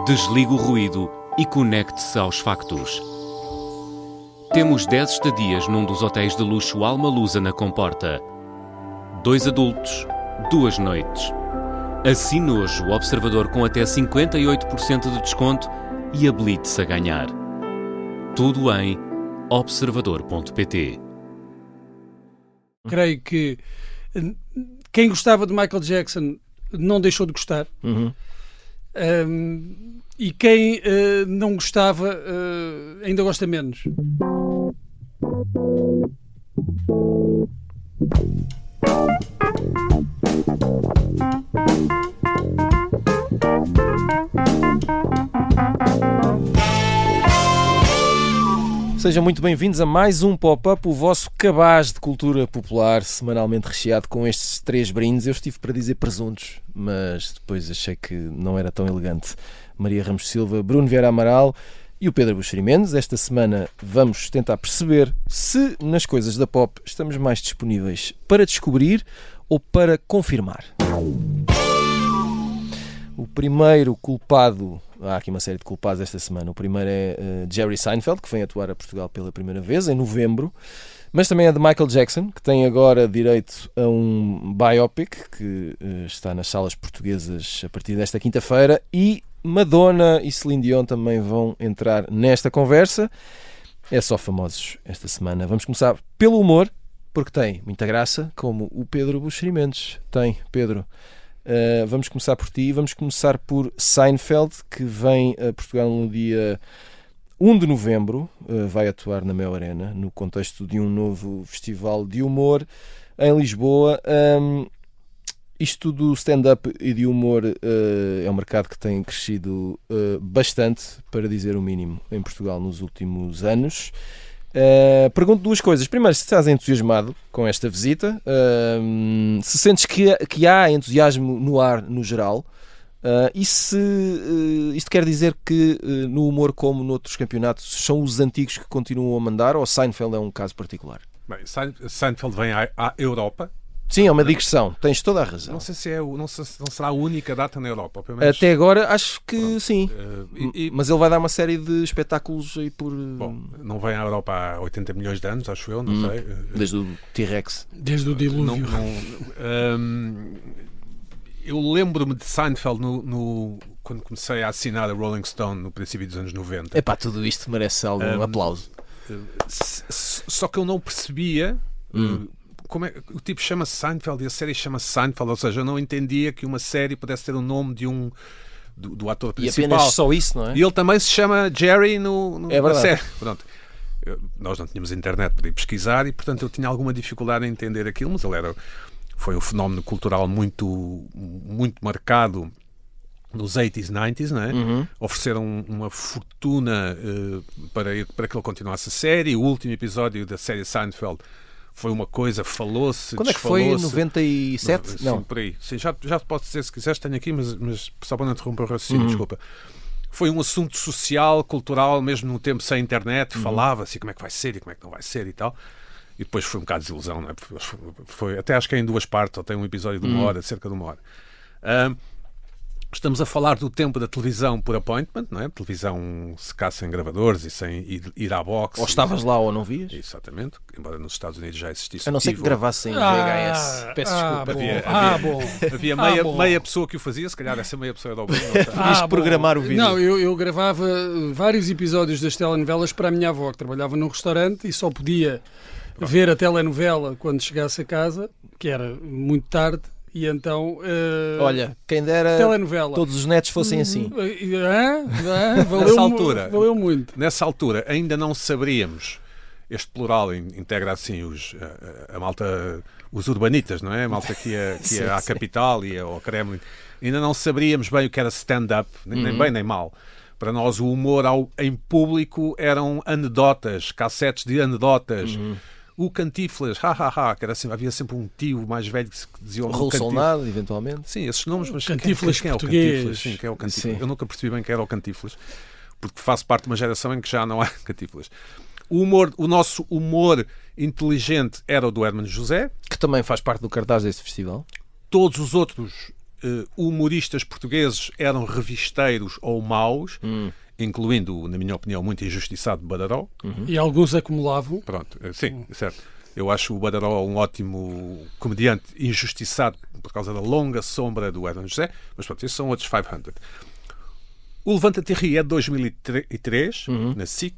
Desligue o ruído e conecte-se aos factos. Temos 10 estadias num dos hotéis de luxo Alma Lusa na Comporta. 2 adultos, 2 noites. Assine hoje o Observador com até 58% de desconto e habilite-se a ganhar. Tudo em observador.pt. Creio que quem gostava de Michael Jackson não deixou de gostar. E quem não gostava ainda gosta menos. Sejam muito bem-vindos a mais um Pop-Up, o vosso cabaz de cultura popular, semanalmente recheado com estes 3 brindes. Eu estive para dizer presuntos, mas depois achei que não era tão elegante. Maria Ramos Silva, Bruno Vieira Amaral e o Pedro Buxeri Mendes. Esta semana vamos tentar perceber se nas coisas da pop estamos mais disponíveis para descobrir ou para confirmar. O primeiro culpado... Há aqui uma série de culpados esta semana. O primeiro é Jerry Seinfeld, que vem atuar a Portugal pela primeira vez, em novembro. Mas também é de Michael Jackson, que tem agora direito a um biopic, que está nas salas portuguesas a partir desta quinta-feira. E Madonna e Celine Dion também vão entrar nesta conversa. É só famosos esta semana. Vamos começar pelo humor, porque tem muita graça, como o Pedro Buxeri Mendes tem. Pedro... vamos começar por ti, vamos começar por Seinfeld, que vem a Portugal no dia 1 de novembro, vai atuar na Mel Arena, no contexto de um novo festival de humor em Lisboa. Isto do stand-up e de humor é um mercado que tem crescido bastante, para dizer o mínimo, em Portugal nos últimos anos. Pergunto 2 coisas. Primeiro, se estás entusiasmado com esta visita, se sentes que há entusiasmo no ar no geral, e se isto quer dizer que no humor, como noutros campeonatos, são os antigos que continuam a mandar, ou Seinfeld é um caso particular? Bem, Seinfeld vem à Europa. Sim, é uma digressão, tens toda a razão. Não sei se não será a única data na Europa. Pelo menos... Até agora acho que Pronto. Sim, mas ele vai dar uma série de espetáculos aí por... Bom, não vem à Europa há 80 milhões de anos, acho eu, não sei. Desde o T-Rex. Desde o dilúvio. Eu lembro-me de Seinfeld quando comecei a assinar a Rolling Stone no princípio dos anos 90. Epá, tudo isto merece algum aplauso. Só que eu não percebia... Como é, o tipo chama-se Seinfeld e a série chama-se Seinfeld, ou seja, eu não entendia que uma série pudesse ter o nome do ator principal. E apenas só isso, não é? E ele também se chama Jerry na série. Pronto. Nós não tínhamos internet para ir pesquisar e, portanto, eu tinha alguma dificuldade em entender aquilo, mas ele foi um fenómeno cultural muito, muito marcado nos 80s, 90s, não é? Ofereceram uma fortuna para que ele continuasse a série. O último episódio da série Seinfeld foi uma coisa, falou-se. Quando é que foi? 97? Sim, não. Por aí. Sim, já te posso dizer se quiseres, tenho aqui, mas só para não interromper o raciocínio, desculpa. Foi um assunto social, cultural, mesmo no tempo sem internet, falava-se como é que vai ser e como é que não vai ser e tal. E depois foi um bocado de desilusão, não é? Até acho que é em 2 partes, ou tem um episódio de 1 hora, cerca de 1 hora. Estamos a falar do tempo da televisão por appointment, não é? A televisão se caça em gravadores e sem ir à box. Ou estavas lá ou não vias? Exatamente, embora nos Estados Unidos já existisse. A não ser que gravassem em VHS. Peço desculpa. Havia meia pessoa que o fazia, se calhar essa meia pessoa era o Bruno. Podias programar o vídeo. Não, eu gravava vários episódios das telenovelas para a minha avó, que trabalhava num restaurante e só podia ver a telenovela quando chegasse a casa, que era muito tarde. E então... olha, quem dera telenovela. Todos os netos fossem assim. Valeu muito. Nessa altura ainda não saberíamos, este plural integra assim a malta, os urbanitas, não é? A malta que ia à capital e ao Kremlin. Ainda não saberíamos bem o que era stand-up, nem bem nem mal. Para nós o humor em público eram anedotas, cassetes de anedotas. O Cantiflas, que era assim, havia sempre um tio mais velho que dizia o Raul Solnado, eventualmente. Sim, esses nomes, mas Cantiflas quem é o Cantiflas? Sim, quem é o Cantiflas? Eu nunca percebi bem quem era o Cantiflas, porque faço parte de uma geração em que já não há Cantiflas. O nosso humor inteligente era o do Hermano José, que também faz parte do cartaz deste festival. Todos os outros humoristas portugueses eram revisteiros ou maus, incluindo, na minha opinião, muito injustiçado Badaró. E alguns acumulavam. Pronto, sim, certo. Eu acho o Badaró um ótimo comediante injustiçado por causa da longa sombra do Hermano José, mas pronto, esses são outros 500. O Levanta-te e Ri é de 2003, na SIC.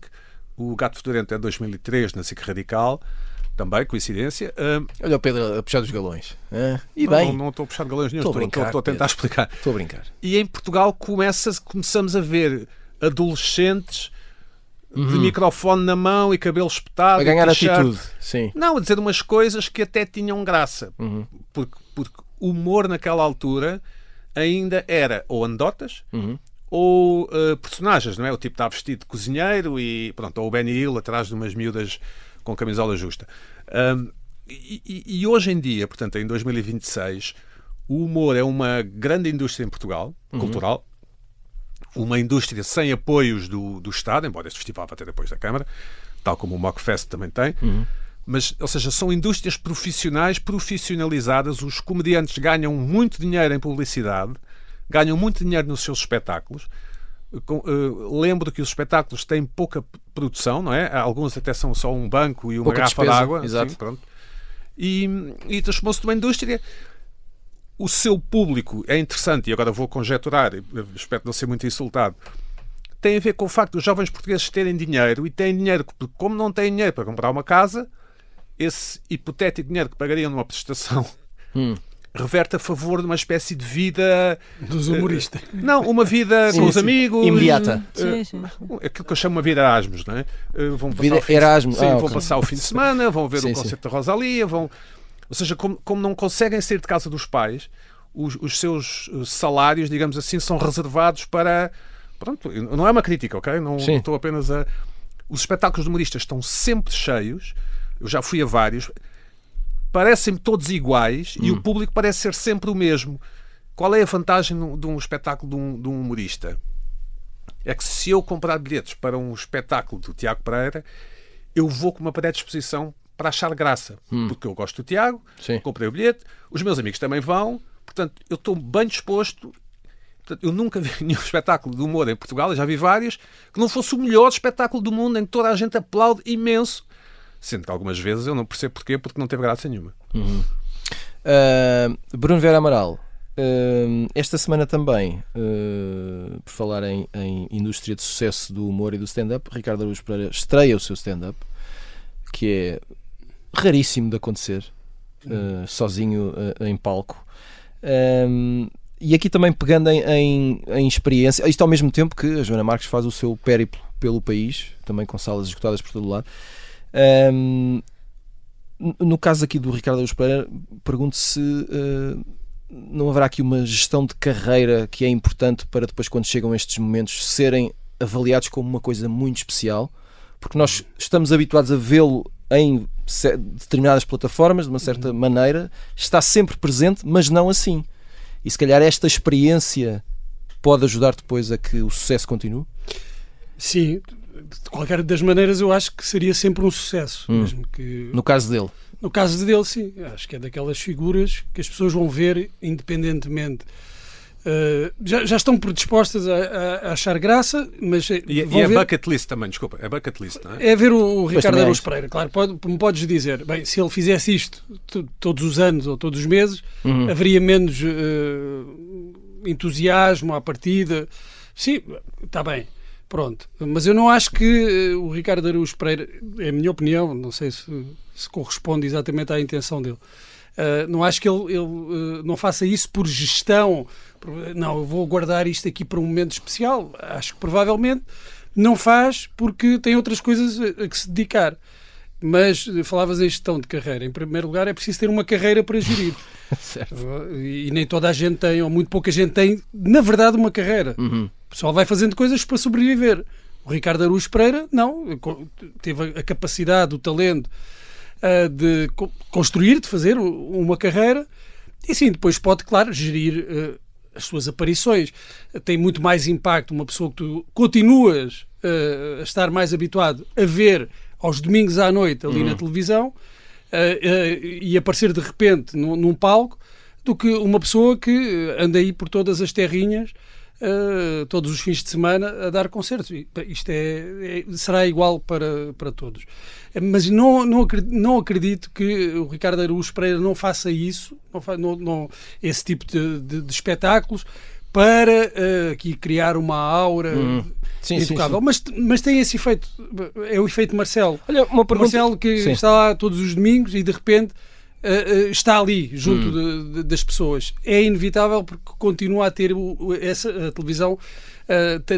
O Gato Fedorento é de 2003, na SIC Radical. Também, coincidência. Olha o Pedro a puxar dos galões. E não, bem. Não estou a puxar de galões nenhum, Estou a brincar, estou a tentar Pedro. explicar. Estou a brincar. E em Portugal começamos a ver adolescentes de microfone na mão e cabelo espetado. A ganhar e t-shirt. atitude. Sim. Não, a dizer umas coisas que até tinham graça. Porque humor naquela altura ainda era ou anedotas ou personagens, não é? O tipo está vestido de cozinheiro e pronto, ou o Benny Hill atrás de umas miúdas com camisola justa. E hoje em dia, portanto, em 2026, o humor é uma grande indústria em Portugal, cultural, uma indústria sem apoios do Estado, embora este festival vá ter apoios da Câmara, tal como o Mockfest também tem. Mas, ou seja, são indústrias profissionais, profissionalizadas. Os comediantes ganham muito dinheiro em publicidade, ganham muito dinheiro nos seus espetáculos. Lembro que os espetáculos têm pouca produção, não é? Alguns até são só um banco e uma Pouca garrafa de despesa, água. exato. Sim, pronto. E transformou-se numa indústria. O seu público é interessante, e agora vou conjecturar, espero não ser muito insultado, tem a ver com o facto dos jovens portugueses terem dinheiro, e têm dinheiro, porque como não têm dinheiro para comprar uma casa, esse hipotético dinheiro que pagariam numa prestação reverte a favor de uma espécie de vida... Dos humoristas. Não, uma vida com os amigos... Imediata. Aquilo que eu chamo uma vida Erasmus, não é? Vão passar Vida o fim Erasmus. Sim, vão ok. passar o fim de semana, vão ver Sim, o concerto da Rosalia, vão... Ou seja, como não conseguem sair de casa dos pais, os seus salários, digamos assim, são reservados para... Pronto, não é uma crítica, ok? Não Sim. estou apenas a... Os espetáculos de humoristas estão sempre cheios, eu já fui a vários, parecem-me todos iguais e o público parece ser sempre o mesmo. Qual é a vantagem de um espetáculo de um humorista? É que se eu comprar bilhetes para um espetáculo do Tiago Pereira, eu vou com uma predisposição para achar graça, porque eu gosto do Tiago, Sim. comprei o bilhete, os meus amigos também vão, portanto, eu estou bem disposto. Portanto, eu nunca vi nenhum espetáculo de humor em Portugal, eu já vi vários, que não fosse o melhor espetáculo do mundo, em que toda a gente aplaude imenso, sendo que algumas vezes eu não percebo porquê, porque não teve graça nenhuma. Bruno Vera Amaral, esta semana também, por falar em indústria de sucesso do humor e do stand-up, Ricardo Araújo Pereira estreia o seu stand-up, que é raríssimo de acontecer, sozinho em palco. E aqui também pegando em experiência, isto ao mesmo tempo que a Joana Marques faz o seu périplo pelo país, também com salas esgotadas por todo o lado. No caso aqui do Ricardo Araújo Pereira, pergunto se não haverá aqui uma gestão de carreira que é importante para depois, quando chegam estes momentos, serem avaliados como uma coisa muito especial, porque nós estamos habituados a vê-lo em determinadas plataformas, de uma certa maneira, está sempre presente, mas não assim. E se calhar esta experiência pode ajudar depois a que o sucesso continue? Sim, de qualquer das maneiras eu acho que seria sempre um sucesso. Mesmo que... No caso dele. No caso dele, sim. Acho que é daquelas figuras que as pessoas vão ver independentemente. Já estão predispostas a achar graça, mas E vão é ver... bucket list também, desculpa, é bucket list, não é? É ver o Ricardo também Araújo Pereira, claro. Me podes dizer, bem, se ele fizesse isto todos os anos ou todos os meses, haveria menos entusiasmo à partida. Sim, está bem, pronto. Mas eu não acho que o Ricardo Araújo Pereira, é a minha opinião, não sei se corresponde exatamente à intenção dele. Não acho que ele não faça isso por gestão. Não, eu vou guardar isto aqui para um momento especial. Acho que provavelmente não faz porque tem outras coisas a que se dedicar. Mas falavas em gestão de carreira. Em primeiro lugar, é preciso ter uma carreira para gerir. Certo. E nem toda a gente tem, ou muito pouca gente tem, na verdade, uma carreira. O pessoal vai fazendo coisas para sobreviver. O Ricardo Araújo Pereira, não. Teve a capacidade, o talento de construir, de fazer uma carreira. E sim, depois pode, claro, gerir as suas aparições. Tem muito mais impacto uma pessoa que tu continuas a estar mais habituado a ver aos domingos à noite ali na televisão e aparecer de repente num palco do que uma pessoa que anda aí por todas as terrinhas, todos os fins de semana, a dar concertos. Isto será igual para todos. Mas não acredito que o Ricardo Araújo Pereira não faça isso, esse tipo de espetáculos, para aqui criar uma aura intocável. Mas tem esse efeito, é o efeito Marcelo. Olha, uma pergunta... Marcelo que está lá todos os domingos e de repente está ali junto das pessoas. É inevitável porque continua a ter a televisão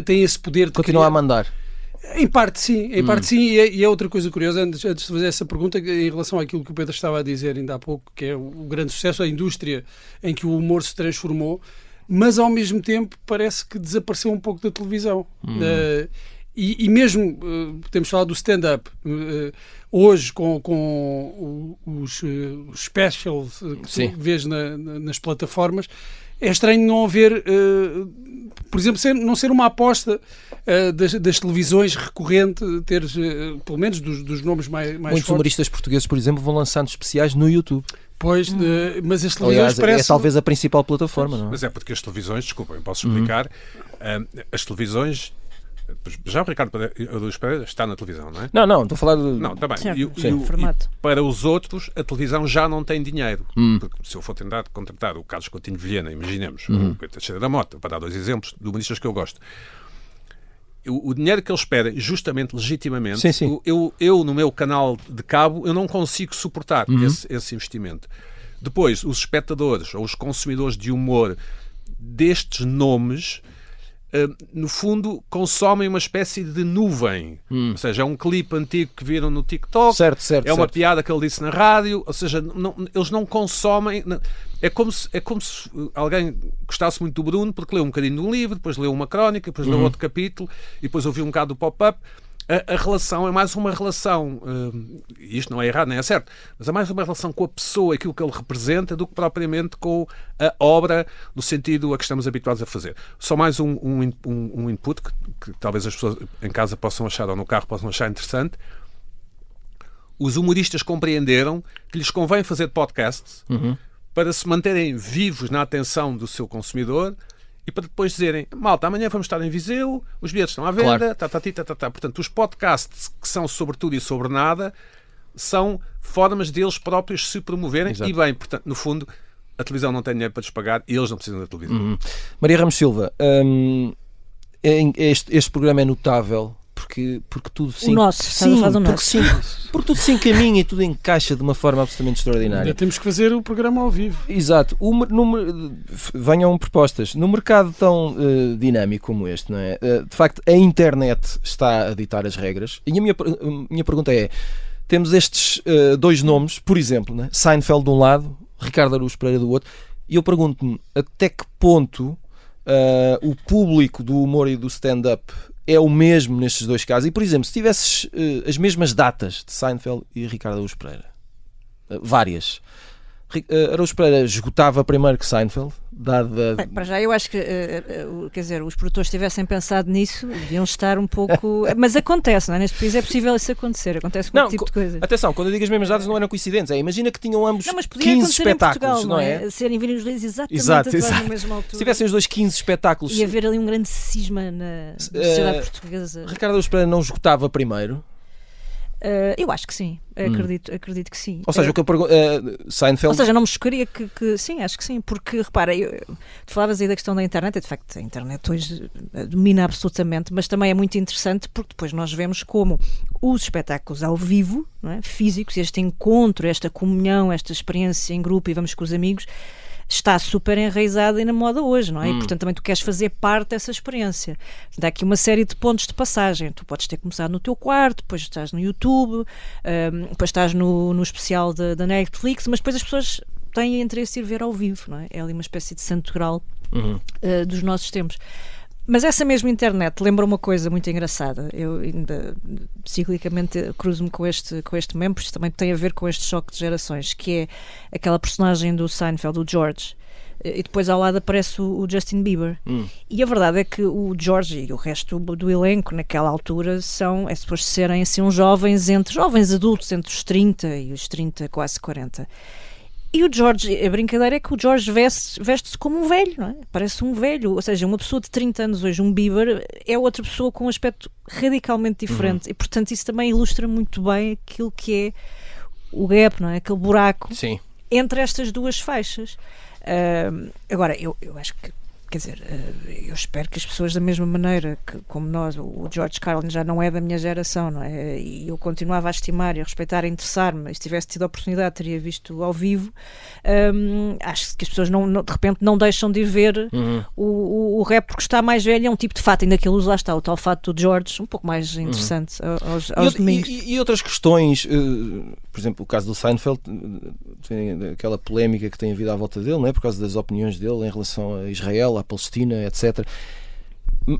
tem esse poder de continua a mandar. Em parte sim, e é outra coisa curiosa, antes de fazer essa pergunta, em relação àquilo que o Pedro estava a dizer ainda há pouco, que é o grande sucesso, a indústria em que o humor se transformou, mas ao mesmo tempo parece que desapareceu um pouco da televisão. E mesmo, temos falado do stand-up, hoje com os specials que tu vês nas plataformas, é estranho não haver, por exemplo, não ser uma aposta das televisões recorrente, ter, pelo menos dos nomes mais muitos humoristas portugueses, por exemplo, vão lançando especiais no YouTube. Pois, mas as televisões é talvez a principal plataforma, não é? Mas é porque as televisões, desculpem, posso explicar, as televisões... Já o Ricardo Araújo Pereira está na televisão, não é? Não, estou a falar de... Não, também. Formato. E para os outros, a televisão já não tem dinheiro. Porque se eu for tentar contratar o Carlos Coutinho Vilhena, imaginemos, o Pedro Teixeira da Mota, para dar 2 exemplos de humoristas que eu gosto, o dinheiro que eles pedem, justamente, legitimamente, eu no meu canal de cabo, eu não consigo suportar esse investimento. Depois, os espectadores ou os consumidores de humor destes nomes... no fundo, consomem uma espécie de nuvem. Ou seja, é um clipe antigo que viram no TikTok, é uma piada que ele disse na rádio, ou seja, eles não consomem... É como se alguém gostasse muito do Bruno, porque leu um bocadinho de um livro, depois leu uma crónica, depois leu outro capítulo, e depois ouviu um bocado do pop-up. A relação é mais uma relação, e isto não é errado nem é certo, mas é mais uma relação com a pessoa, aquilo que ele representa, do que propriamente com a obra, no sentido a que estamos habituados a fazer. Só mais um input que talvez as pessoas em casa possam achar, ou no carro possam achar interessante. Os humoristas compreenderam que lhes convém fazer podcasts para se manterem vivos na atenção do seu consumidor, e para depois dizerem, malta, amanhã vamos estar em Viseu, os bilhetes estão à venda, Portanto, os podcasts que são sobre tudo e sobre nada são formas deles próprios se promoverem. Exato. E bem, portanto, no fundo, a televisão não tem dinheiro para lhes pagar e eles não precisam da televisão. Maria Ramos Silva, este programa é notável porque tudo se porque tudo se encaminha e tudo encaixa de uma forma absolutamente extraordinária. Ainda temos que fazer o programa ao vivo. Exato. Venham propostas. No mercado tão dinâmico como este, não é? De facto, a internet está a ditar as regras. E a minha pergunta é, temos estes 2 nomes, por exemplo, né? Seinfeld de um lado, Ricardo Araújo Pereira do outro, e eu pergunto-me até que ponto o público do humor e do stand-up é o mesmo nestes 2 casos. E, por exemplo, se tivesses as mesmas datas de Seinfeld e Ricardo Araújo Pereira, várias, Araújo Pereira esgotava primeiro que Seinfeld, dada... Bem, para já eu acho que, quer dizer, os produtores tivessem pensado nisso, deviam estar um pouco... Mas acontece, não é? Neste país é possível isso acontecer, acontece com tipo de coisa. Atenção, quando eu digo as mesmas datas não eram coincidentes, imagina que tinham ambos 15 espetáculos, Portugal, não é? Serem virem os dois exatamente na mesma altura. Se tivessem os 2 15 espetáculos... E haver ali um grande cisma na sociedade portuguesa. Ricardo Araújo Pereira não esgotava primeiro? Eu acho que sim, acredito que sim. Ou seja, o que eu pergunto, Seinfeld... Ou seja, não me chocaria que sim, acho que sim, porque repara, tu falavas aí da questão da internet, e de facto a internet hoje domina absolutamente, mas também é muito interessante porque depois nós vemos como os espetáculos ao vivo, não é? Físicos, este encontro, esta comunhão, esta experiência em grupo e vamos com os amigos, está super enraizada e na moda hoje, não é? E portanto também tu queres fazer parte dessa experiência. Dá aqui uma série de pontos de passagem. Tu podes ter começado no teu quarto, depois estás no YouTube, depois estás no especial da Netflix, mas depois as pessoas têm interesse em ir ver ao vivo, não é? É ali uma espécie de santo grau dos nossos tempos. Mas essa mesma internet lembra uma coisa muito engraçada. Eu ainda ciclicamente cruzo-me com este meme, porque também tem a ver com este choque de gerações, que é aquela personagem do Seinfeld, o George, e depois ao lado aparece o Justin Bieber. E a verdade é que o George e o resto do elenco naquela altura é suposto serem assim uns jovens adultos, entre os 30 e os 30, quase 40. E o George, a brincadeira é que o George veste-se como um velho, não é? Parece um velho, ou seja, uma pessoa de 30 anos hoje, um Bieber, é outra pessoa com um aspecto radicalmente diferente. E, portanto, isso também ilustra muito bem aquilo que é o gap, não é? Aquele buraco Sim. entre estas duas faixas. Agora, eu acho que, quer dizer, eu espero que as pessoas, da mesma maneira que, como nós, o George Carlin já não é da minha geração, não é? E eu continuava a estimar e a respeitar, a interessar-me, e se tivesse tido a oportunidade teria visto ao vivo. Acho que as pessoas de repente não deixam de ir ver o rap porque está mais velho, é um tipo de fato, ainda que ele usa, lá está, o tal fato do George, um pouco mais interessante aos domingos. E outras questões, por exemplo, o caso do Seinfeld, tem aquela polémica que tem havido à volta dele, não é? Por causa das opiniões dele em relação a Israel, à Palestina, etc.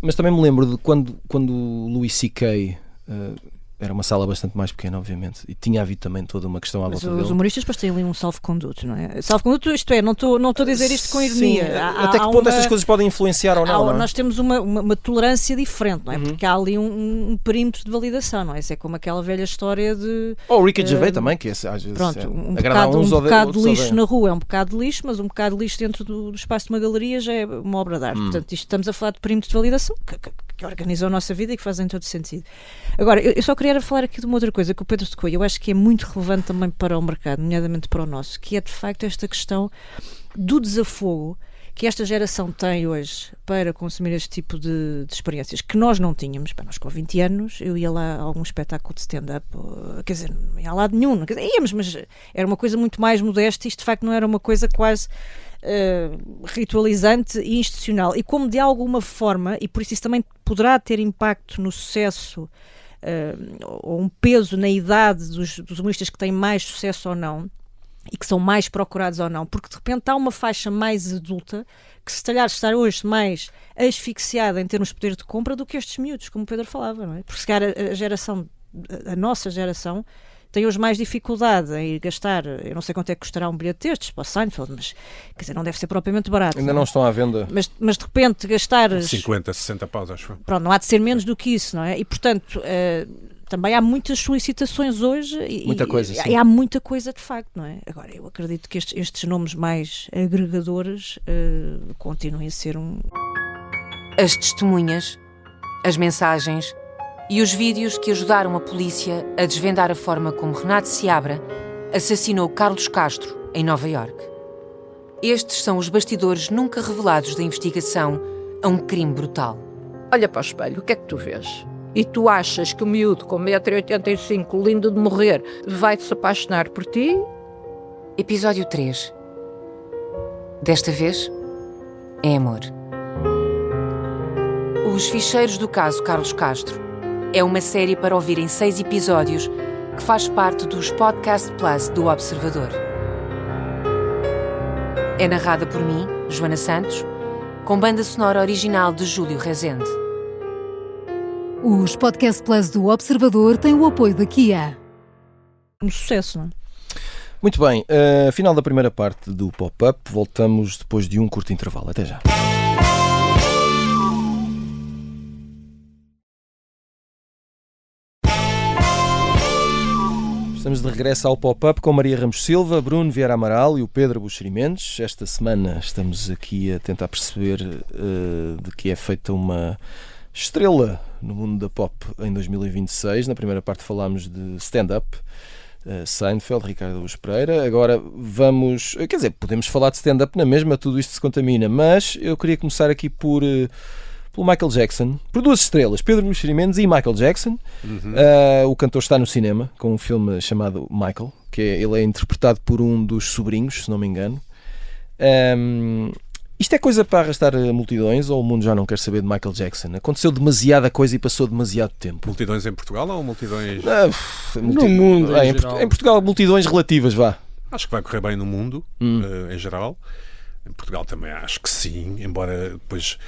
Mas também me lembro de quando o Louis C.K. Era uma sala bastante mais pequena, obviamente, e tinha havido também toda uma questão à volta dele. Os humoristas depois têm ali um salvo-conduto, não é? Salvo-conduto, isto é, não estou a dizer isto com ironia. Sim, até que ponto estas coisas podem influenciar ou não? Não é? Nós temos uma tolerância diferente, não é? Porque há ali um perímetro de validação, não é? Isso é como aquela velha história de... Ou o Ricky Gervais também, que às vezes pronto, um bocado de lixo na rua é um bocado de lixo, mas um bocado de lixo dentro do espaço de uma galeria já é uma obra de arte. Portanto, isto estamos a falar de perímetro de validação que organizam a nossa vida e que fazem todo sentido. Agora, eu só queria falar aqui de uma outra coisa que o Pedro tocou, eu acho que é muito relevante também para o mercado, nomeadamente para o nosso, que é de facto esta questão do desafogo que esta geração tem hoje para consumir este tipo de experiências, que nós não tínhamos. Nós com 20 anos, eu ia lá a algum espetáculo de stand-up, quer dizer, não ia a lado nenhum, quer dizer, íamos, mas era uma coisa muito mais modesta, isto de facto não era uma coisa quase ritualizante e institucional. E como de alguma forma, e por isso também poderá ter impacto no sucesso ou um peso na idade dos humoristas que têm mais sucesso ou não, e que são mais procurados ou não, porque de repente há uma faixa mais adulta que se calhar está hoje mais asfixiada em termos de poder de compra do que estes miúdos, como o Pedro falava, não é? Porque se calhar a nossa geração tem hoje mais dificuldade em ir gastar, eu não sei quanto é que custará um bilhete destes para o Seinfeld, mas quer dizer, não deve ser propriamente barato. Ainda não estão à venda. Mas de repente gastar 50, 60 paus, acho. Pronto, não há de ser menos do que isso, não é? E portanto, também há muitas solicitações hoje e há muita coisa de facto, não é? Agora, eu acredito que estes nomes mais agregadores continuem a ser As testemunhas, as mensagens e os vídeos que ajudaram a polícia a desvendar a forma como Renato Seabra assassinou Carlos Castro em Nova Iorque. Estes são os bastidores nunca revelados da investigação a um crime brutal. Olha para o espelho, o que é que tu vês? E tu achas que o miúdo com 1,85 m, lindo de morrer, vai se apaixonar por ti? Episódio 3. Desta vez, é amor. Os ficheiros do caso Carlos Castro é uma série para ouvir em 6 episódios que faz parte dos Podcast Plus do Observador. É narrada por mim, Joana Santos, com banda sonora original de Júlio Rezende. Os Podcast Plus do Observador têm o apoio da Kia. um sucesso, não é? Muito bem, final da primeira parte do Pop-Up. Voltamos depois de um curto intervalo. Até já. Estamos de regresso ao Pop-Up com Maria Ramos Silva, Bruno Vieira Amaral e o Pedro Buxeri Mendes. Esta semana estamos aqui a tentar perceber de que é feita uma estrela no mundo da pop em 2026. Na primeira parte falámos de stand-up, Seinfeld, Ricardo Luz Pereira. Agora vamos... Quer dizer, podemos falar de stand-up na mesma, tudo isto se contamina, mas eu queria começar aqui pelo Michael Jackson, por duas estrelas, Pedro Buxeri Mendes e Michael Jackson. O cantor está no cinema com um filme chamado Michael, que ele é interpretado por um dos sobrinhos, se não me engano. Isto é coisa para arrastar multidões ou o mundo já não quer saber de Michael Jackson? Aconteceu demasiada coisa e passou demasiado tempo. Multidões em Portugal ou multidões... No mundo, em geral. Em Portugal, multidões relativas, vá. Acho que vai correr bem no mundo, em geral. Em Portugal também acho que sim, embora depois...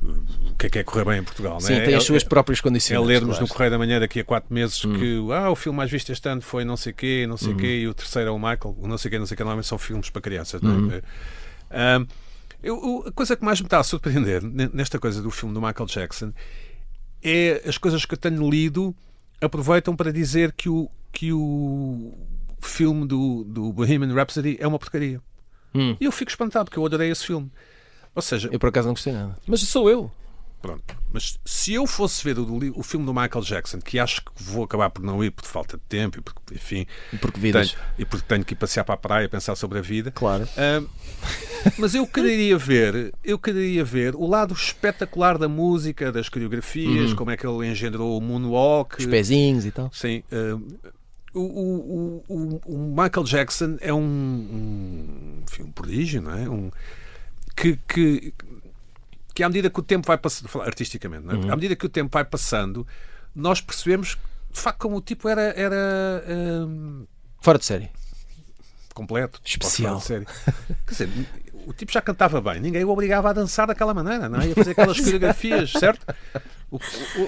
O que é correr bem em Portugal? Sim, não é? tem as suas próprias condições. É lermos no Correio da Manhã daqui a 4 meses que o filme mais visto este ano foi não sei quê, e o terceiro é o Michael, o não sei quê, normalmente são filmes para crianças. Não é? A coisa que mais me está a surpreender nesta coisa do filme do Michael Jackson é as coisas que eu tenho lido aproveitam para dizer que o filme do Bohemian Rhapsody é uma porcaria. E eu fico espantado, porque eu adorei esse filme. Ou seja, Eu por acaso não gostei nada. Mas sou eu. pronto. Mas se eu fosse ver o filme do Michael Jackson, que acho que vou acabar por não ir por falta de tempo e porque, enfim, Porque vidas. porque tenho que ir passear para a praia, pensar sobre a vida. Claro. Mas eu queria ver o lado espetacular da música, das coreografias, como é que ele engendrou o moonwalk. Os pezinhos e tal. Sim. O Michael Jackson é um prodígio, não é? Que à medida que o tempo vai passando, artisticamente, não é? À medida que o tempo vai passando, nós percebemos de facto como o tipo era Fora de série. completo, Especial. fora de série. Quer dizer, o tipo já cantava bem, ninguém o obrigava a dançar daquela maneira, não é? Ia fazer aquelas coreografias, certo?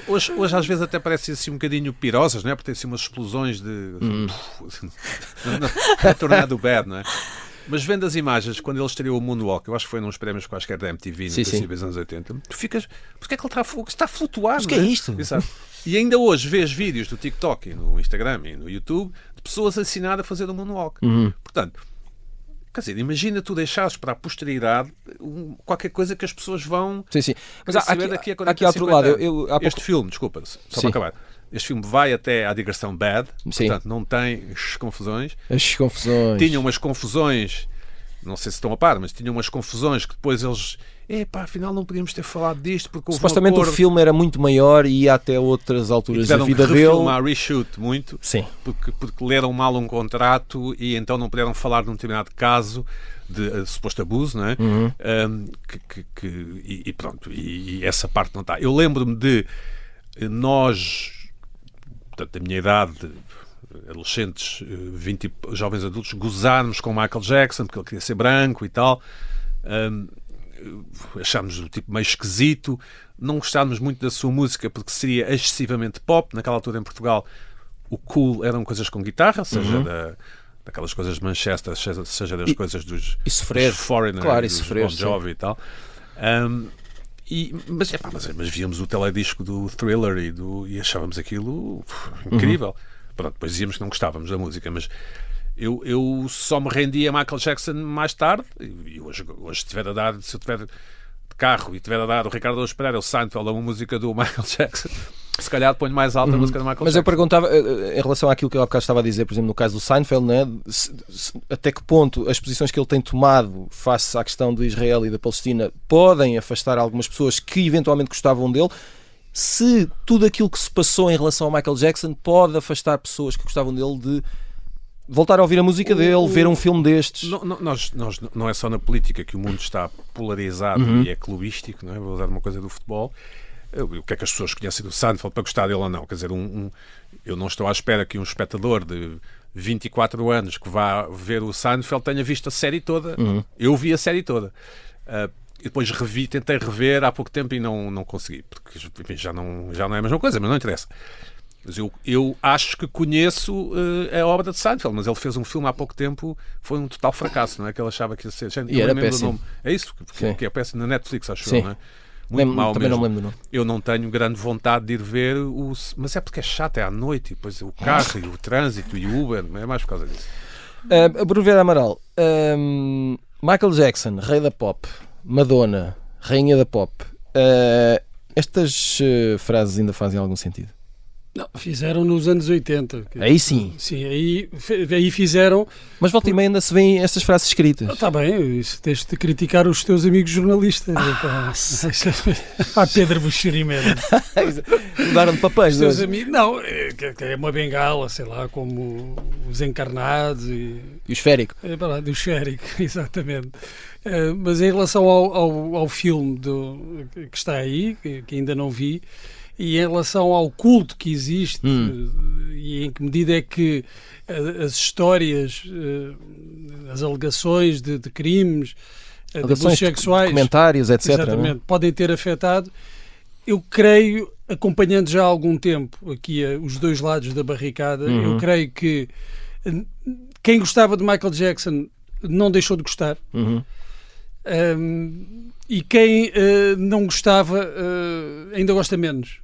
Hoje às vezes até parecem assim um bocadinho pirosas, não é? Porque tem assim umas explosões de a tornar do bad, não é? Mas vendo as imagens, quando ele estreou o Moonwalk, eu acho que foi nos prémios quaisquer da MTV no princípio dos anos 80, tu ficas, porque é que ele está a flutuar? Mas o que é isto? Exato. E ainda hoje vês vídeos do TikTok e no Instagram e no YouTube de pessoas a ensinar a fazer o Moonwalk. Portanto, quer dizer, imagina tu deixares para a posteridade qualquer coisa que as pessoas vão Mas há perceber daqui a 40, aqui ao outro 50 lado. anos. Há pouco... Este filme, desculpa, só para acabar. Este filme vai até à digressão bad, portanto não tem confusões. As confusões. Tinham umas confusões, não sei se estão a par, mas tinham umas confusões que depois eles... afinal não podíamos ter falado disto porque houve Supostamente o filme era muito maior e ia até outras alturas da vida dele. Refilmar, reshoot muito, Sim. porque leram mal um contrato e então não puderam falar de um determinado caso de suposto abuso, não é? E pronto, e essa parte não está. Eu lembro-me de nós, portanto, da minha idade, adolescentes, 20 jovens adultos, gozarmos com Michael Jackson porque ele queria ser branco e tal. Achámos o tipo meio esquisito, não gostávamos muito da sua música porque seria excessivamente pop. Naquela altura em Portugal o cool eram coisas com guitarra, seja daquelas coisas de Manchester, seja das coisas dos Foreigner, claro, dos Bon Jovi e tal. Mas víamos o teledisco do Thriller e achávamos aquilo incrível. Pronto, depois dizíamos que não gostávamos da música, mas eu só me rendi a Michael Jackson mais tarde, e hoje se eu tiver de carro e tiver a dar o Ricardo Araújo Pereira, o Seinfeld, uma música do Michael Jackson, se calhar ponho mais alta a música do Michael Jackson. Mas eu perguntava, em relação àquilo que eu há bocado estava a dizer, por exemplo, no caso do Seinfeld, né, até que ponto as posições que ele tem tomado face à questão de Israel e da Palestina podem afastar algumas pessoas que eventualmente gostavam dele, se tudo aquilo que se passou em relação ao Michael Jackson pode afastar pessoas que gostavam dele de voltar a ouvir a música dele, ver um filme destes. Não é só na política que o mundo está polarizado e é clubístico, não é? Vou usar uma coisa do futebol. O que é que as pessoas conhecem do Seinfeld para gostar dele ou não? Quer dizer, eu não estou à espera que um espectador de 24 anos que vá ver o Seinfeld tenha visto a série toda. Eu vi a série toda. E depois tentei rever há pouco tempo e não consegui, porque enfim, já não é a mesma coisa, mas não interessa. Mas eu acho que conheço a obra de Seinfeld, mas ele fez um filme há pouco tempo, foi um total fracasso, não é? Que ele achava que ia ser. E era péssimo. É isso, que é péssimo na Netflix, acho eu, não é? Muito mal também mesmo. Não me lembro do nome. Eu não tenho grande vontade de ir ver, mas é porque é chato, é à noite, e depois o carro e o trânsito e o Uber, é mais por causa disso. Bruno Vieira Amaral, Michael Jackson, rei da pop, Madonna, rainha da pop, estas frases ainda fazem algum sentido? Não, fizeram nos anos 80. Aí sim. Sim, aí fizeram. Mas volta e meia ainda se vêem estas frases escritas. Está bem, isso tens de criticar os teus amigos jornalistas. Pedro Buxerimeno. Mudaram de papéis. Teus amigos, não, é uma bengala, sei lá, como os Encarnados e o Esférico. Do Esférico, exatamente. Mas em relação ao filme que está aí, que ainda não vi, e em relação ao culto que existe, e em que medida é que as histórias, as alegações de crimes, de abusos sexuais, comentários, etc., exatamente, podem ter afetado, eu creio, acompanhando já há algum tempo aqui os dois lados da barricada, eu creio que quem gostava de Michael Jackson não deixou de gostar. E quem não gostava ainda gosta menos.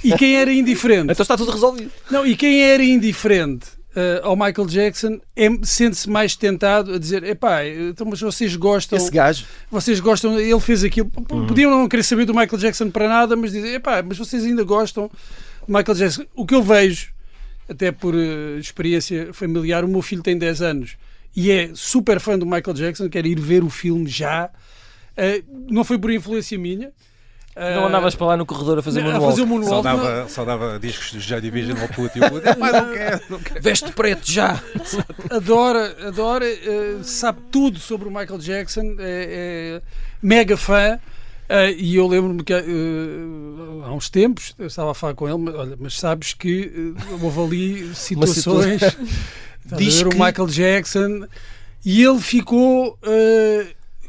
E quem era indiferente, então está tudo resolvido. Não, e quem era indiferente ao Michael Jackson, sente-se mais tentado a dizer, então, mas vocês gostam... Esse gajo. Vocês gostam, ele fez aquilo. Podiam não querer saber do Michael Jackson para nada, mas dizem, mas vocês ainda gostam do Michael Jackson. O que eu vejo, até por experiência familiar, o meu filho tem 10 anos e é super fã do Michael Jackson, quer ir ver o filme já. Não foi por influência minha. Não andavas para lá no corredor a fazer moonwalk. Só dava discos do Joy Division ao puto e o puto, não quero. Veste preto já. Adora, sabe tudo sobre o Michael Jackson, é mega fã. E eu lembro-me que há uns tempos eu estava a falar com ele, mas sabes que houve ali situações de ver o Michael Jackson e ele ficou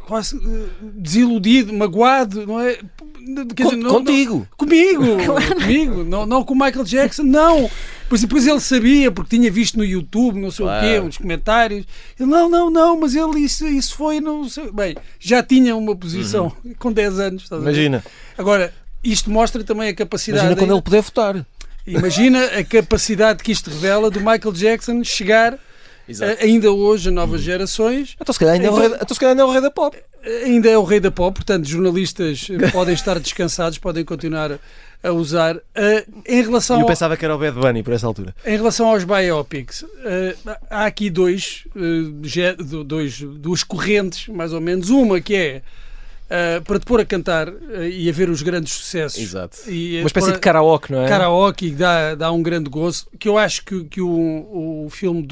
quase desiludido, magoado, não é? Quer dizer, contigo? Comigo, não com o Michael Jackson, não. Depois ele sabia, porque tinha visto no YouTube, não sei o quê, uns comentários. Ele, não, mas ele isso foi, não sei. Bem, já tinha uma posição com 10 anos. Imagina. Agora, isto mostra também a capacidade... Imagina quando ele puder votar. Imagina a capacidade que isto revela do Michael Jackson chegar ainda hoje a novas gerações. Então se calhar ainda é o rei da pop. Ainda é o rei da pop, portanto, jornalistas podem estar descansados, podem continuar a usar. Em relação eu pensava que era o Bad Bunny por essa altura. Em relação aos biopics, há aqui duas correntes, mais ou menos. Uma que é para te pôr a cantar e a ver os grandes sucessos. Exato. Uma espécie de karaoke, não é? Karaoke, dá um grande gozo. Que eu acho que o filme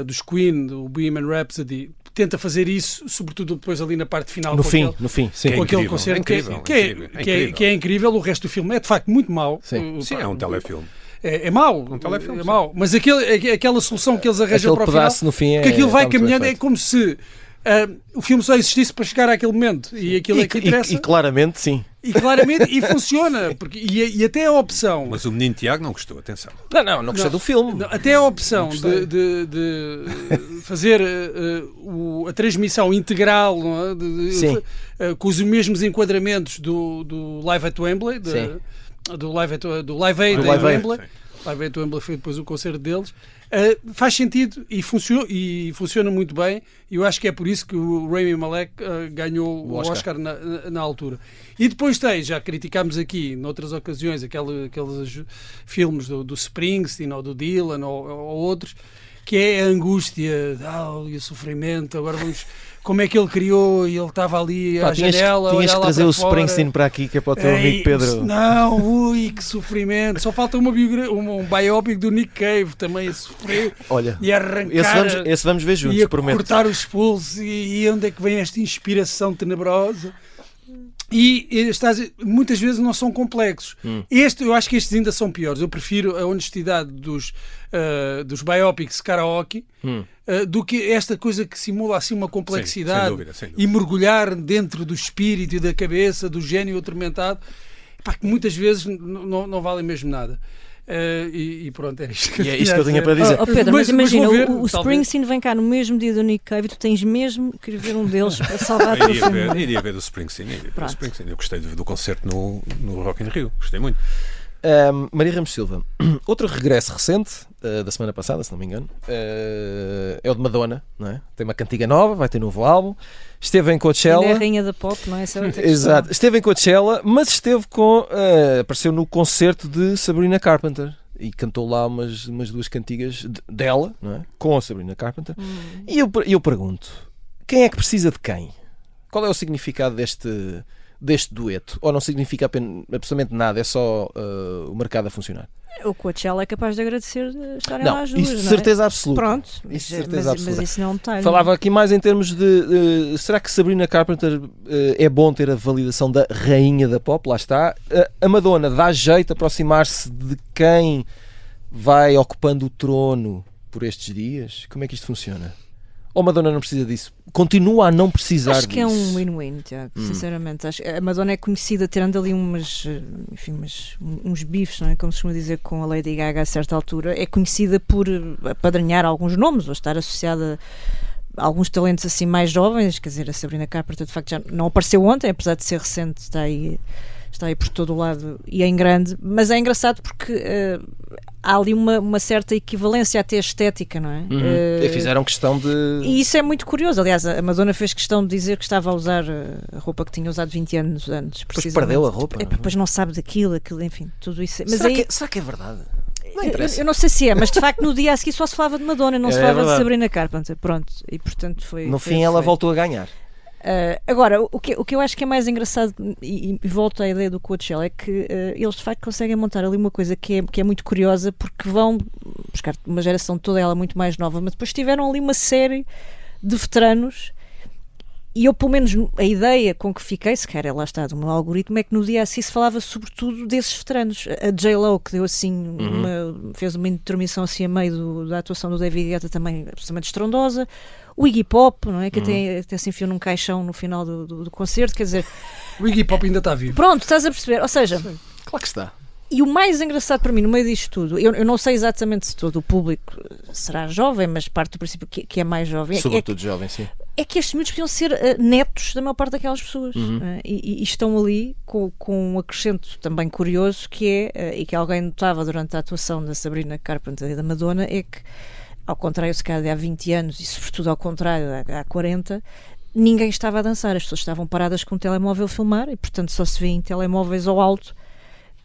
dos Queen, do Bohemian Rhapsody, tenta fazer isso, sobretudo depois ali na parte final. No fim, sim. Com aquele concerto que é incrível. O resto do filme é de facto muito mau. Sim, é um telefilme. É mau, é mau. Mas aquela solução que eles arranjam para o final, no fim porque aquilo vai caminhando, é como se o filme só existisse para chegar àquele momento e aquilo é que interessa. E claramente sim. E funciona, e até a opção... Mas o menino Tiago não gostou, atenção. Não gostei do filme. Até a opção de fazer a transmissão integral, não é? Com os mesmos enquadramentos do Live at Wembley, do Live Aid em Wembley. Live Aid Wembley foi depois o concerto deles. Faz sentido e funciona muito bem. E eu acho que é por isso que o Rami Malek ganhou o Oscar na altura. E depois já criticámos aqui noutras ocasiões aqueles filmes do Springsteen ou do Dylan ou outros, que é a angústia e o sofrimento. Agora vamos... Como é que ele criou e ele estava ali à janela. Tinhas que trazer o Springsteen para aqui, que é para o teu amigo Pedro. Não, que sofrimento. Só falta um biopic do Nick Cave também a sofrer. Olha, e arrancar. Esse vamos ver juntos, e prometo. Cortar os pulsos e onde é que vem esta inspiração tenebrosa. E muitas vezes não são complexos. Eu acho que estes ainda são piores. Eu prefiro a honestidade dos biopics karaoke do que esta coisa que simula assim uma complexidade. Sem dúvida. E mergulhar dentro do espírito e da cabeça do gênio atormentado, que muitas vezes não valem mesmo nada. E pronto, é isto que é isto que eu tinha para dizer. Pedro, mas imagina, o Springsteen vem cá no mesmo dia do Nick Cave e tu tens mesmo que ver um deles para salvar o filme. Iria ver o Springsteen. Eu gostei do concerto no Rock in Rio, gostei muito. Maria Ramos Silva, outro regresso recente da semana passada, se não me engano, é o de Madonna, não é? Tem uma cantiga nova, vai ter novo álbum. Esteve em Coachella. É a rainha da pop, não é? Essa é outra Exato. Esteve em Coachella, mas esteve apareceu no concerto de Sabrina Carpenter e cantou lá umas duas cantigas dela, não é? Com a Sabrina Carpenter. E eu pergunto, quem é que precisa de quem? Qual é o significado deste dueto? Ou não significa absolutamente nada, é só o mercado a funcionar? O Coachella é capaz de agradecer estarem lá as duas, isso de certeza absoluta. Pronto, isso de certeza absoluta. Mas isso não tem. Falava aqui mais em termos de será que Sabrina Carpenter é bom ter a validação da rainha da pop? Lá está. A Madonna dá jeito a aproximar-se de quem vai ocupando o trono por estes dias? Como é que isto funciona? Ou a Madonna não precisa disso? Continua a não precisar disso? Acho que é um win-win, Tiago, sinceramente. Acho que a Madonna é conhecida, tirando ali uns bifes, não é? Como se costuma dizer, com a Lady Gaga a certa altura, é conhecida por apadrinhar alguns nomes, ou estar associada a alguns talentos assim mais jovens. Quer dizer, a Sabrina Carpenter de facto já não apareceu ontem, apesar de ser recente, está aí está aí por todo o lado e é em grande, mas é engraçado porque há ali uma certa equivalência até estética, não é? E fizeram questão de... E isso é muito curioso. Aliás, a Madonna fez questão de dizer que estava a usar a roupa que tinha usado 20 anos antes. Depois perdeu a roupa. Depois não sabe daquilo, enfim, tudo isso. Mas será que é verdade? Não interessa. Eu não sei se é, mas de facto no dia a seguir só se falava de Madonna, não se falava de Sabrina Carpenter. Pronto, e portanto foi... No fim ela voltou a ganhar. Agora, o que eu acho que é mais engraçado, e volto à ideia do Coachella, é que eles de facto conseguem montar ali uma coisa que é muito curiosa, porque vão buscar uma geração toda ela muito mais nova, mas depois tiveram ali uma série de veteranos. E eu, pelo menos, a ideia com que fiquei, se calhar lá está do meu algoritmo, é que no dia assim se falava sobretudo desses veteranos. A J.Lo, que deu assim, fez uma intermissão assim a meio da atuação do David Guetta, também absolutamente estrondosa. O Iggy Pop, não é? Que até se enfiou num caixão no final do concerto, quer dizer... O Iggy Pop ainda está vivo. Pronto, estás a perceber? Ou seja... Claro que está. E o mais engraçado para mim, no meio disto tudo, eu não sei exatamente se todo o público será jovem, mas parte do princípio que é mais jovem. Sobretudo jovem, sim. É que estes miúdos podiam ser netos da maior parte daquelas pessoas. E estão ali com um acrescento também curioso, que é, e que alguém notava durante a atuação da Sabrina Carpenter e da Madonna, é que, ao contrário, se calhar de há 20 anos, e sobretudo ao contrário, há 40, ninguém estava a dançar. As pessoas estavam paradas com um telemóvel a filmar, e portanto só se vê em telemóveis ao alto,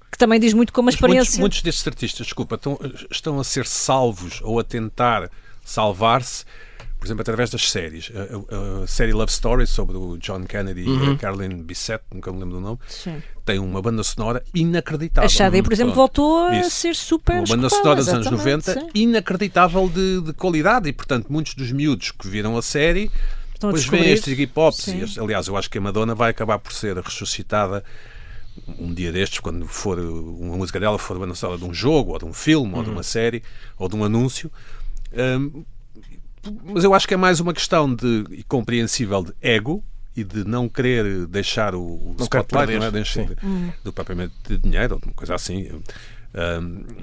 que também diz muito como a experiência... Muitos destes artistas, desculpa, estão a ser salvos ou a tentar salvar-se, por exemplo, através das séries. A série Love Story, sobre o John Kennedy e a Caroline Bissett, nunca me lembro do nome, tem uma banda sonora inacreditável. A Xadé, por exemplo, voltou a ser super uma banda sonora dos anos 90, inacreditável de qualidade, e portanto muitos dos miúdos que viram a série depois veem estes Iggy Pops. Aliás, eu acho que a Madonna vai acabar por ser ressuscitada um dia destes, quando for uma música dela for banda sonora de um jogo, ou de um filme, ou de uma série, ou de um anúncio. Mas eu acho que é mais uma questão e compreensível de ego e de não querer deixar o spotlight, não é? Do propriamente de dinheiro ou de uma coisa assim.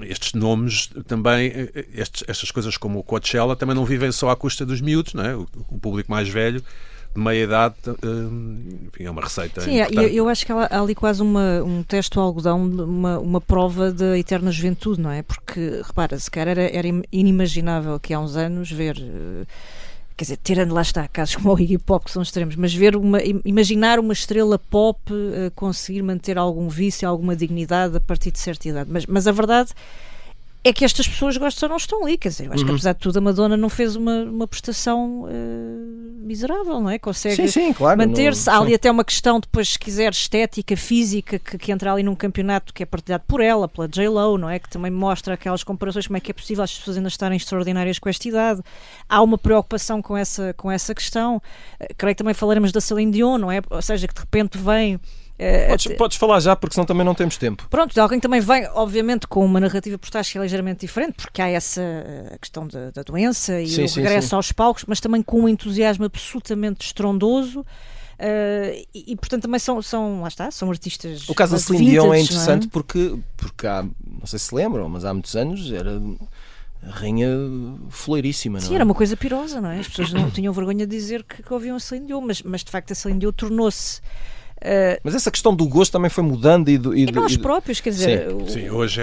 Estes nomes também, estas coisas como o Coachella, também não vivem só à custa dos miúdos, não é? O público mais velho, de meia idade, enfim, é uma receita. Sim, eu acho que há ali quase um teste ao algodão, uma prova da eterna juventude, não é? Porque, repara, se calhar era inimaginável que há uns anos ver, quer dizer, tirando lá está casos como o Iggy Pop, que são extremos, mas imaginar uma estrela pop conseguir manter algum vício, alguma dignidade a partir de certa idade. Mas a verdade é que estas pessoas gostam ou não estão ali, quer dizer, eu acho que apesar de tudo a Madonna não fez uma prestação miserável, não é? Consegue claro, manter-se. Há ali até uma questão depois, se quiser, estética, física, que entra ali num campeonato que é partilhado por ela, pela J.Lo, não é? Que também mostra aquelas comparações, como é que é possível as pessoas ainda estarem extraordinárias com esta idade. Há uma preocupação com essa questão. Creio que também falaremos da Celine Dion, não é? Ou seja, que de repente vem... Podes falar já, porque senão também não temos tempo. Pronto, alguém também vem, obviamente, com uma narrativa por trás que é ligeiramente diferente, porque há essa questão da doença e o regresso aos palcos, mas também com um entusiasmo absolutamente estrondoso. E portanto também são artistas. O caso da Celine Dion é interessante, porque há, não sei se lembram, mas há muitos anos era a rainha foleiríssima, não é? Sim, era uma coisa pirosa, não é? As pessoas não tinham vergonha de dizer que ouviam a Celine Dion, mas de facto a Celine Dion tornou-se... Mas essa questão do gosto também foi mudando e nós próprios, quer dizer... Sim, hoje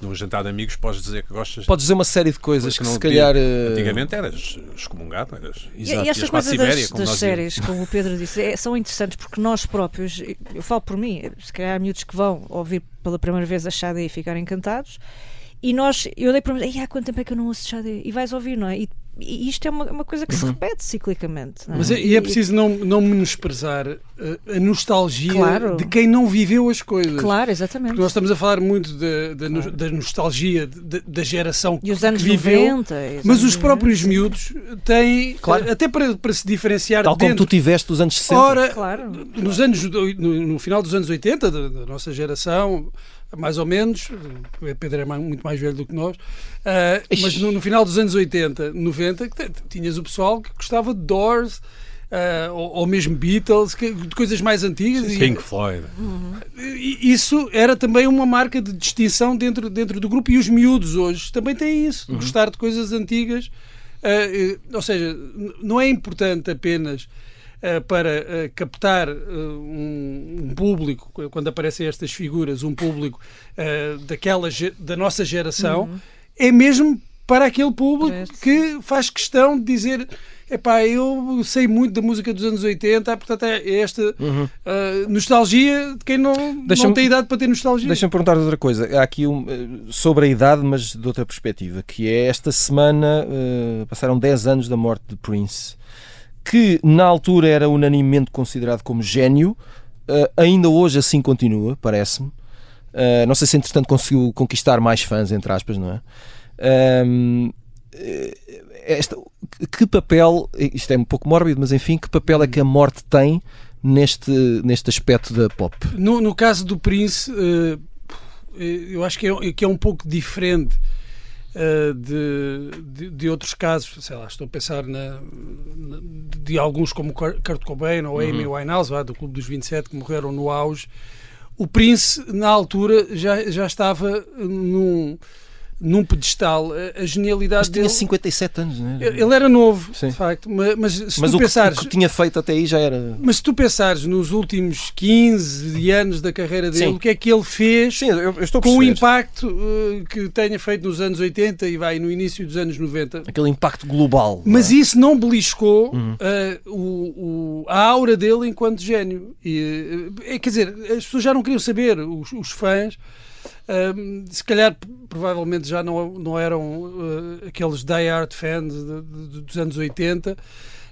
num jantar de amigos podes dizer que gostas... Podes dizer uma série de coisas que se calhar... Antigamente eras excomungado, E estas coisas das séries, como o Pedro disse, são interessantes porque nós próprios, eu falo por mim, se calhar há miúdos que vão ouvir pela primeira vez a Xadé e ficarem encantados, e eu dei para mim, há quanto tempo é que eu não ouço Xadé? E vais ouvir, não é? E isto é uma coisa que se repete ciclicamente, não é? Mas é preciso não menosprezar a nostalgia de quem não viveu as coisas. Claro, exatamente. Porque nós estamos a falar muito da nostalgia da geração e os anos que viveu, 90, mas os próprios miúdos têm, até para se diferenciar, tal como tu tiveste dos anos 60. Ora, no final dos anos 80, da nossa geração, mais ou menos, o Pedro é muito mais velho do que nós, mas no final dos anos 80, 90, tinhas o pessoal que gostava de Doors, ou mesmo Beatles, de coisas mais antigas. Pink Floyd. Isso era também uma marca de distinção dentro do grupo, e os miúdos hoje também têm isso, gostar de coisas antigas. Ou seja, não é importante apenas para captar um público, quando aparecem estas figuras, um público da nossa geração, é mesmo para aquele público que faz questão de dizer: epá, eu sei muito da música dos anos 80, portanto é esta nostalgia de quem não tem idade para ter nostalgia. Deixa-me perguntar outra coisa. Há aqui sobre a idade, mas de outra perspectiva, que é esta semana passaram 10 anos da morte de Prince, que na altura era unanimemente considerado como gênio, ainda hoje assim continua, parece-me. Não sei se entretanto conseguiu conquistar mais fãs, entre aspas, não é? Que papel, isto é um pouco mórbido, mas enfim, que papel é que a morte tem neste aspecto da pop? No caso do Prince, eu acho que é um pouco diferente de outros casos. Sei lá, estou a pensar de alguns como Kurt Cobain ou Amy Winehouse, do Clube dos 27, que morreram no auge. O Prince, na altura, já estava num pedestal. A genialidade dele... Mas tinha 57 anos, não é? Ele era novo, sim, de facto. Mas se tu tu pensares... o que tinha feito até aí já era... Mas se tu pensares nos últimos 15 anos da carreira dele, sim, o que é que ele fez, sim, eu estou a com o perceber, impacto que tenha feito nos anos 80 e no início dos anos 90. aquele impacto global. Mas não é? isso não beliscou a aura dele enquanto gênio. Quer dizer, as pessoas já não queriam saber, os fãs... se calhar provavelmente já não eram aqueles die-hard fans dos anos 80,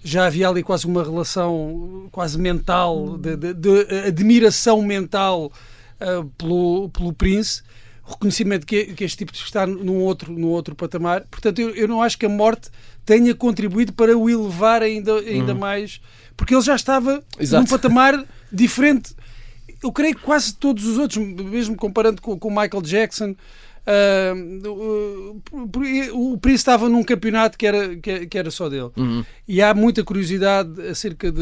já havia ali quase uma relação quase mental, de admiração mental pelo Prince, o reconhecimento que este tipo está num outro patamar. Portanto, eu não acho que a morte tenha contribuído para o elevar ainda mais, porque ele já estava num patamar diferente. Eu creio que quase todos os outros, mesmo comparando com o Michael Jackson, o Prince estava num campeonato que era só dele. E há muita curiosidade acerca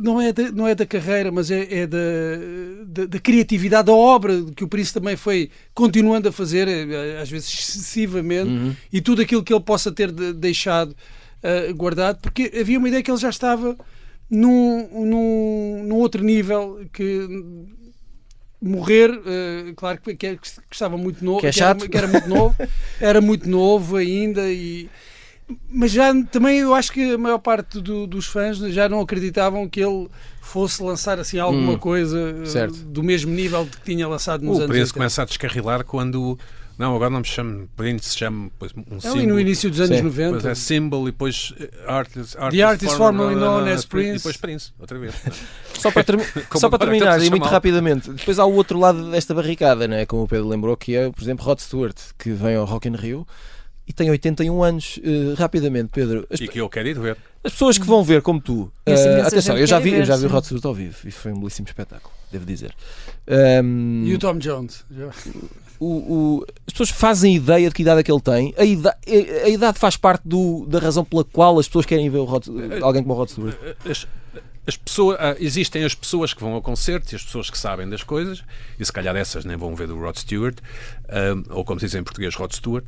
não é da carreira, mas é da criatividade, da obra que o Prince também foi continuando a fazer, às vezes excessivamente, e tudo aquilo que ele possa ter deixado guardado, porque havia uma ideia que ele já estava num outro nível, que morrer, claro que estava muito novo, que é chato. Que era muito novo ainda, mas já também eu acho que a maior parte dos fãs já não acreditavam que ele fosse lançar assim alguma coisa do mesmo nível de que tinha lançado nos anos 80. O Prince começa a descarrilar quando... Não, agora não me chamo Prince, chamo um símbolo. E no início dos anos 90. Depois é symbol e depois artist The artist formerly known as Prince. E depois Prince, outra vez. Só para terminar, e muito rapidamente, depois há o outro lado desta barricada, né? Como o Pedro lembrou, que é, por exemplo, Rod Stewart, que vem ao Rock in Rio e tem 81 anos. Rapidamente, Pedro. E que eu quero ir ver. As pessoas que vão ver, como tu, atenção, eu já vi o Rod Stewart ao vivo e foi um belíssimo espetáculo, devo dizer. E o Tom Jones. As pessoas fazem ideia de que idade é que ele tem. A idade faz parte da razão pela qual as pessoas querem ver alguém como o Rod Stewart. As pessoas, existem as pessoas que vão ao concerto e as pessoas que sabem das coisas, e se calhar essas nem vão ver o Rod Stewart, ou como se diz em português, Rod Stewart.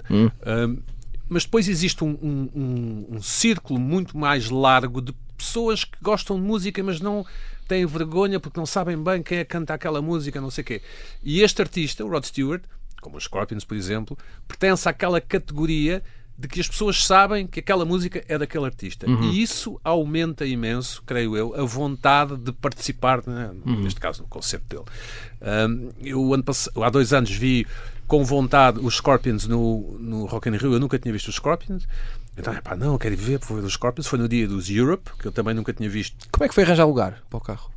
Mas depois existe um círculo muito mais largo de pessoas que gostam de música, mas não têm vergonha porque não sabem bem quem é que canta aquela música, não sei o quê. E este artista, o Rod Stewart, como os Scorpions, por exemplo, pertence àquela categoria de que as pessoas sabem que aquela música é daquele artista. E isso aumenta imenso, creio eu, a vontade de participar, neste caso, no concerto dele. Eu há 2 anos vi com vontade os Scorpions no Rock in Rio. Eu nunca tinha visto os Scorpions. Então, não, quero ver os Scorpions. Foi no dia dos Europe, que eu também nunca tinha visto. Como é que foi arranjar lugar para o carro?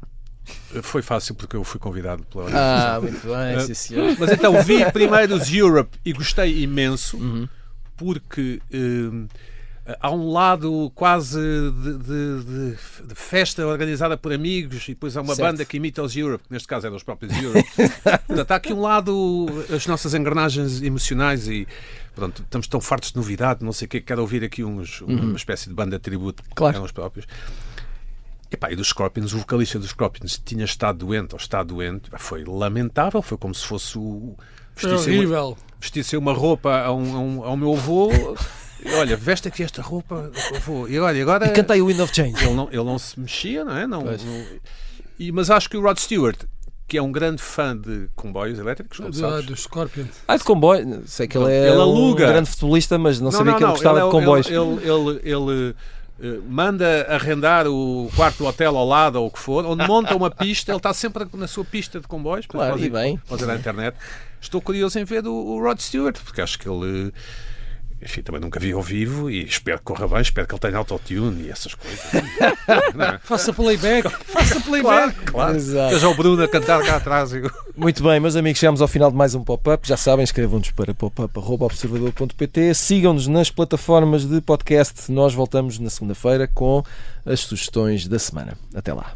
Foi fácil, porque eu fui convidado pela... muito bem, sim, senhor. Mas então, vi primeiro os Europe e gostei imenso, porque há um lado quase de festa organizada por amigos, e depois há uma banda que imita os Europe, que neste caso eram os próprios Europe. Portanto, há aqui um lado, as nossas engrenagens emocionais, e pronto, estamos tão fartos de novidade, não sei o que, quero ouvir aqui uma espécie de banda de tributo, claro, que eram os próprios. E dos Scorpions, o vocalista dos Scorpions tinha estado doente, ou está doente, foi lamentável, foi como se fosse horrível. Vestir-se uma roupa ao meu avô olha, veste aqui esta roupa, vou. E olha, agora... E canta aí o Wind of Change. Ele não se mexia, não é? Mas acho que o Rod Stewart, que é um grande fã de comboios elétricos, como sabes. Do Scorpion. De comboio. Sei que ele é ele aluga. Um grande futebolista, mas não sabia que ele gostava de comboios. Ele manda arrendar o quarto do hotel ao lado ou o que for, onde monta uma pista. Ele está sempre na sua pista de comboios. Claro, e bem. Pode ir na internet. Estou curioso em ver o Rod Stewart, porque acho que ele... Enfim, também nunca vi ao vivo e espero que corra bem, espero que ele tenha autotune e essas coisas. Faça playback. Claro. Exato. Veja o Bruno a cantar cá atrás. Muito bem, meus amigos, chegamos ao final de mais um Pop-Up. Já sabem, escrevam-nos para popup@observador.pt. Sigam-nos nas plataformas de podcast. Nós voltamos na segunda-feira com as sugestões da semana. Até lá.